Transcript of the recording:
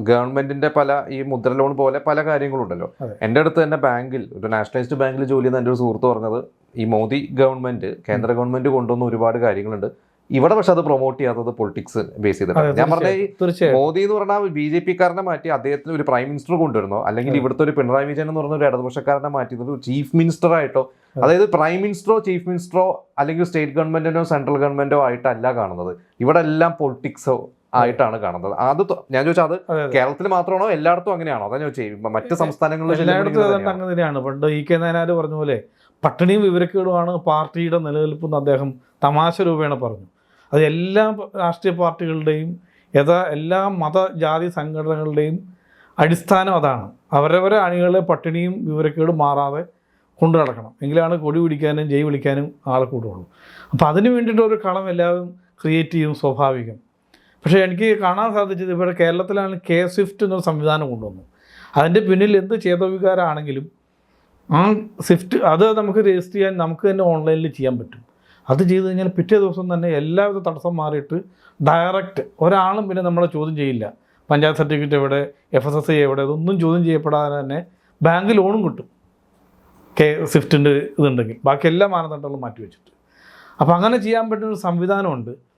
ഗവൺമെന്റിന്റെ പല ഈ മുദ്ര ലോൺ പോലെ പല കാര്യങ്ങളുണ്ടല്ലോ. എൻ്റെ അടുത്ത് തന്നെ ബാങ്കിൽ, ഒരു നാഷണലൈസ്ഡ് ബാങ്കിൽ ജോലി ചെയ്യുന്ന എൻ്റെ ഒരു സുഹൃത്ത് പറഞ്ഞത്, ഈ മോദി ഗവൺമെന്റ്, കേന്ദ്ര ഗവൺമെന്റ് കൊണ്ടുവന്ന ഒരുപാട് കാര്യങ്ങളുണ്ട് ഇവിടെ, പക്ഷെ അത് പ്രൊമോട്ട് ചെയ്യാത്തത് പൊളിറ്റിക്സ് ബേസ് ചെയ്തിട്ടാണ്. ഞാൻ പറഞ്ഞ ഈ മോദി എന്ന് പറഞ്ഞാൽ BJP കാരനെ മാറ്റി അദ്ദേഹത്തിന് ഒരു പ്രൈം മിനിസ്റ്റർ കൊണ്ടുവരുന്നോ, അല്ലെങ്കിൽ ഇവിടുത്തെ ഒരു പിണറായി വിജയൻ എന്ന് പറഞ്ഞ ഒരു ഇടതുപക്ഷക്കാരനെ മാറ്റി ഒരു ചീഫ് മിനിസ്റ്റർ ആയിട്ടോ, അതായത് പ്രൈം മിനിസ്റ്ററോ ചീഫ് മിനിസ്റ്ററോ അല്ലെങ്കിൽ സ്റ്റേറ്റ് ഗവൺമെന്റിനോ സെൻട്രൽ ഗവൺമെന്റോ ആയിട്ടല്ല കാണുന്നത്. ഇവിടെ എല്ലാം പൊളിറ്റിക്സോ ആയിട്ടാണ് കാണുന്നത്. അത് ഞാൻ ചോദിച്ചാൽ അത് കേരളത്തിൽ മാത്രമാണോ എല്ലായിടത്തും അങ്ങനെയാണോ? അതാ ചോദിച്ചത്. മറ്റ് സംസ്ഥാനങ്ങളിൽ അങ്ങനെയാണ്. പണ്ട് E.K. നായനാർ പറഞ്ഞ പോലെ പട്ടിണിയും വിവരക്കേടുമാണ് പാർട്ടിയുടെ നിലനിൽപ്പെന്ന് അദ്ദേഹം തമാശ രൂപേണ പറഞ്ഞു. അത് എല്ലാ രാഷ്ട്രീയ പാർട്ടികളുടെയും എല്ലാ മതജാതി സംഘടനകളുടെയും അടിസ്ഥാനം അതാണ്. അവരവരെ അണികളെ പട്ടിണിയും വിവരക്കേടും മാറാതെ കൊണ്ടു നടക്കണം, എങ്കിലാണ് കൊടി പിടിക്കാനും ജയ് വിളിക്കാനും ആളെ കൂടുള്ളൂ. അപ്പോൾ അതിന് വേണ്ടിയിട്ടൊരു കളം എല്ലാവരും ക്രിയേറ്റ് ചെയ്യും, സ്വാഭാവികം. പക്ഷേ എനിക്ക് കാണാൻ സാധിച്ചത് ഇവിടെ കേരളത്തിലാണ് K-സ്വിഫ്റ്റ് എന്നൊരു സംവിധാനം കൊണ്ടുവന്നു. അതിൻ്റെ പിന്നിൽ എന്ത് ചേതോവികാരമാണെങ്കിലും ആ സ്വിഫ്റ്റ് അത് നമുക്ക് രജിസ്റ്റർ ചെയ്യാൻ നമുക്ക് തന്നെ ഓൺലൈനിൽ ചെയ്യാൻ പറ്റും. അത് ചെയ്ത് കഴിഞ്ഞാൽ പിറ്റേ ദിവസം തന്നെ എല്ലാവിധ തടസ്സം മാറിയിട്ട് ഡയറക്റ്റ് ഒരാളും പിന്നെ നമ്മളെ ചോദ്യം ചെയ്യില്ല. പഞ്ചായത്ത് സർട്ടിഫിക്കറ്റ് എവിടെ, FSSI എവിടെ, ഇതൊന്നും ചോദ്യം ചെയ്യപ്പെടാതെ തന്നെ ബാങ്ക് ലോണും കിട്ടും K-സ്വിഫ്റ്റിൻ്റെ ഇതുണ്ടെങ്കിൽ, ബാക്കി എല്ലാ മാനദണ്ഡങ്ങളും മാറ്റി വെച്ചിട്ട്. അപ്പോൾ അങ്ങനെ ചെയ്യാൻ പറ്റുന്നൊരു സംവിധാനമുണ്ട്.